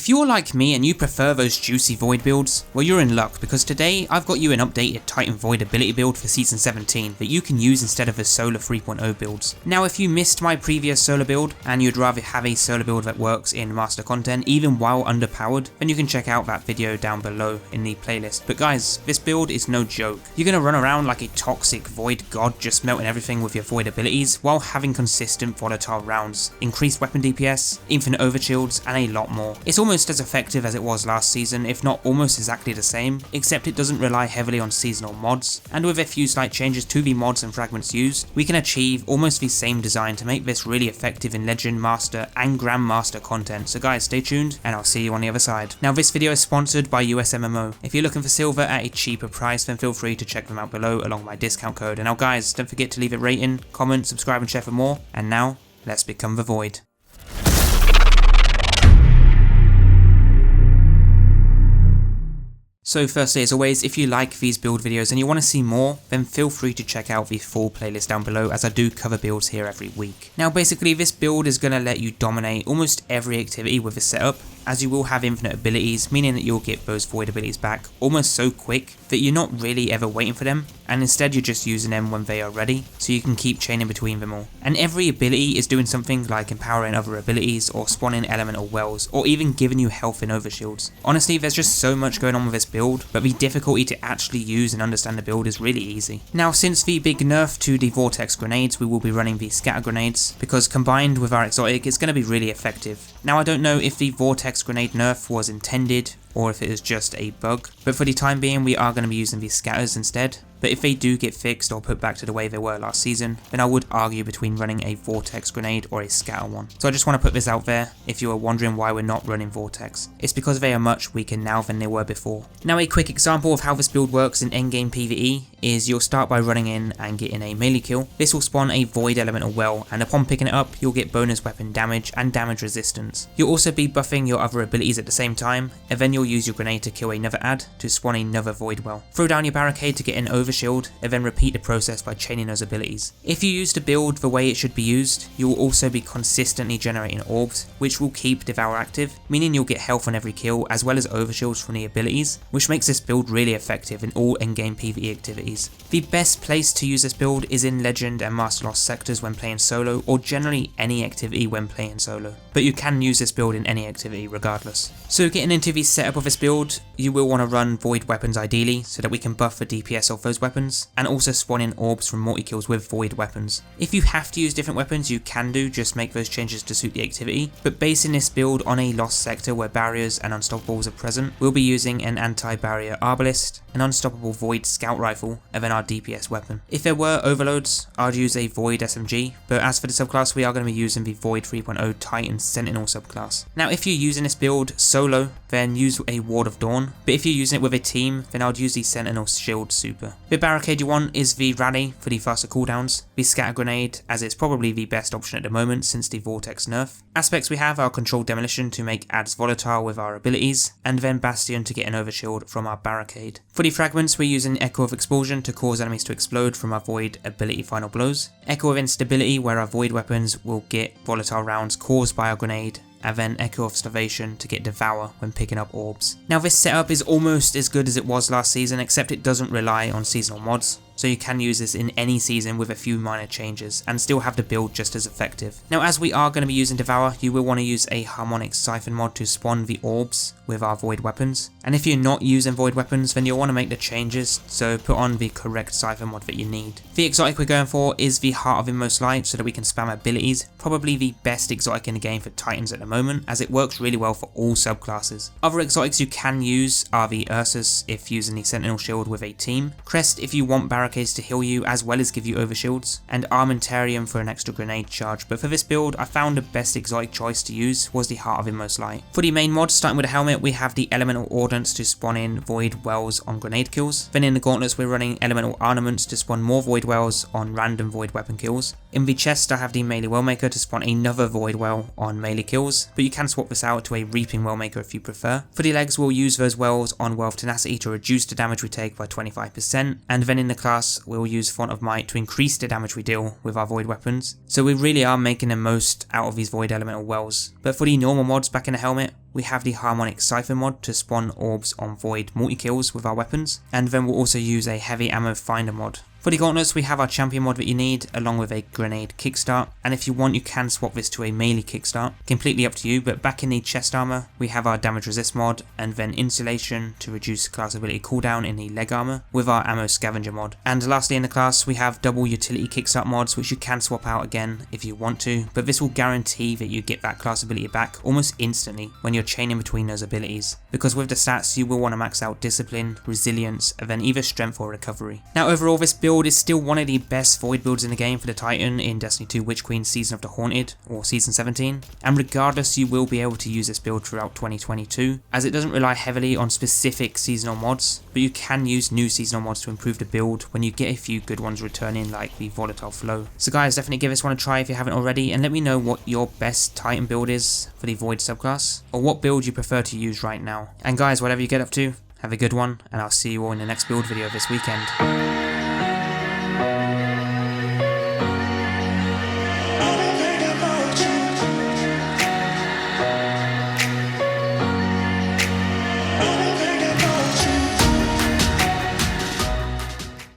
If you're like me and you prefer those juicy Void builds, well you're in luck because today I've got you an updated Titan Void ability build for Season 17 that you can use instead of the Solar 3.0 builds. Now if you missed my previous Solar build and you'd rather have a Solar build that works in Master content even while underpowered, then you can check out that video down below in the playlist. But guys, this build is no joke. You're going to run around like a toxic Void god just melting everything with your Void abilities while having consistent volatile rounds, increased weapon DPS, infinite overshields and a lot more. It's almost as effective as it was last season, if not almost exactly the same, except it doesn't rely heavily on seasonal mods, and with a few slight changes to the mods and fragments used, we can achieve almost the same design to make this really effective in Legend, Master and Grandmaster content. So guys, stay tuned and I'll see you on the other side. Now this video is sponsored by USMMO. If you're looking for silver at a cheaper price, then feel free to check them out below along my discount code. And now guys, don't forget to leave a rating, comment, subscribe and share for more. And now, let's become the Void. So firstly, as always, if you like these build videos and you want to see more, then feel free to check out the full playlist down below as I do cover builds here every week. Now basically this build is going to let you dominate almost every activity with this setup, as you will have infinite abilities, meaning that you'll get those Void abilities back almost so quick that you're not really ever waiting for them, and instead you're just using them when they are ready, so you can keep chaining between them all. And every ability is doing something like empowering other abilities, or spawning elemental wells, or even giving you health and overshields. Honestly, there's just so much going on with this build, but the difficulty to actually use and understand the build is really easy. Now since the big nerf to the vortex grenades, we will be running the scatter grenades, because combined with our exotic it's going to be really effective. Now I don't know if the vortex grenade nerf was intended or if it is just a bug, but for the time being we are going to be using these scatters instead. But if they do get fixed or put back to the way they were last season, then I would argue between running a vortex grenade or a scatter one. So I just want to put this out there if you are wondering why we're not running vortex. It's because they are much weaker now than they were before. Now a quick example of how this build works in endgame PvE is you'll start by running in and getting a melee kill. This will spawn a void elemental well, and upon picking it up you'll get bonus weapon damage and damage resistance. You'll also be buffing your other abilities at the same time, and then you'll use your grenade to kill another ad to spawn another void well. Throw down your barricade to get an overshield, and then repeat the process by chaining those abilities. If you use the build the way it should be used, you will also be consistently generating orbs, which will keep Devour active, meaning you'll get health on every kill as well as overshields from the abilities, which makes this build really effective in all endgame PvE activities. The best place to use this build is in Legend and Master Lost sectors when playing solo, or generally any activity when playing solo, but you can use this build in any activity regardless. So getting into the setup of this build, you will want to run void weapons ideally, so that we can buff the DPS of those weapons, and also spawn in orbs from multi-kills with void weapons. If you have to use different weapons you can do, just make those changes to suit the activity, but basing this build on a lost sector where barriers and unstoppables are present, we'll be using an anti-barrier arbalist, an unstoppable void scout rifle, and then our DPS weapon. If there were overloads, I'd use a void SMG, but as for the subclass we are going to be using the Void 3.0 Titan Sentinel subclass. Now if you're using this build solo, then use a Ward of Dawn, but if you're using it with a team, then I'd use the Sentinel Shield Super. The barricade you want is the Rally for the faster cooldowns, the Scatter Grenade as it's probably the best option at the moment since the Vortex nerf. Aspects we have are Controlled Demolition to make ads volatile with our abilities, and then Bastion to get an overshield from our barricade. For the fragments we're using Echo of Expulsion to cause enemies to explode from our Void ability final blows, Echo of Instability where our Void weapons will get volatile rounds caused by our grenade, and then Echo of Starvation to get Devour when picking up orbs. Now this setup is almost as good as it was last season, except it doesn't rely on seasonal mods, so you can use this in any season with a few minor changes and still have the build just as effective. Now as we are going to be using Devour, you will want to use a Harmonic Siphon mod to spawn the orbs with our void weapons, and if you're not using void weapons then you'll want to make the changes, so put on the correct Siphon mod that you need. The exotic we're going for is the Heart of Inmost Light so that we can spam abilities, probably the best exotic in the game for Titans at the moment as it works really well for all subclasses. Other exotics you can use are the Ursus if using the Sentinel Shield with a team, Crest if you want barricades to heal you as well as give you overshields, and Armentarium for an extra grenade charge, but for this build I found the best exotic choice to use was the Heart of Inmost Light. For the main mods, starting with the helmet, we have the Elemental Ordnance to spawn in void wells on grenade kills, then in the gauntlets we're running Elemental Armaments to spawn more void wells on random void weapon kills. In the chest I have the Melee Wellmaker to spawn another void well on melee kills, but you can swap this out to a Reaping Wellmaker if you prefer. For the legs we'll use those wells on Wealth Tenacity to reduce the damage we take by 25%, and then in the class class, we'll use Font of Might to increase the damage we deal with our void weapons, so we really are making the most out of these void elemental wells. But for the normal mods back in the helmet, we have the Harmonic Siphon mod to spawn orbs on void multi-kills with our weapons, and then we'll also use a heavy ammo finder mod. For the gauntlets, we have our champion mod that you need, along with a grenade kickstart, and if you want you can swap this to a melee kickstart, completely up to you. But back in the chest armor, we have our damage resist mod, and then insulation to reduce class ability cooldown in the leg armor, with our ammo scavenger mod. And lastly in the class, we have double utility kickstart mods, which you can swap out again if you want to, but this will guarantee that you get that class ability back almost instantly when you're chaining between those abilities, because with the stats you will want to max out discipline, resilience, and then either strength or recovery. Now overall, this build is still one of the best void builds in the game for the Titan in Destiny 2 Witch Queen Season of the Haunted, or Season 17, and regardless you will be able to use this build throughout 2022, as it doesn't rely heavily on specific seasonal mods, but you can use new seasonal mods to improve the build when you get a few good ones returning, like the Volatile Flow. So guys, definitely give this one a try if you haven't already, and let me know what your best Titan build is for the Void subclass, or what build you prefer to use right now. And guys, whatever you get up to, have a good one, and I'll see you all in the next build video this weekend.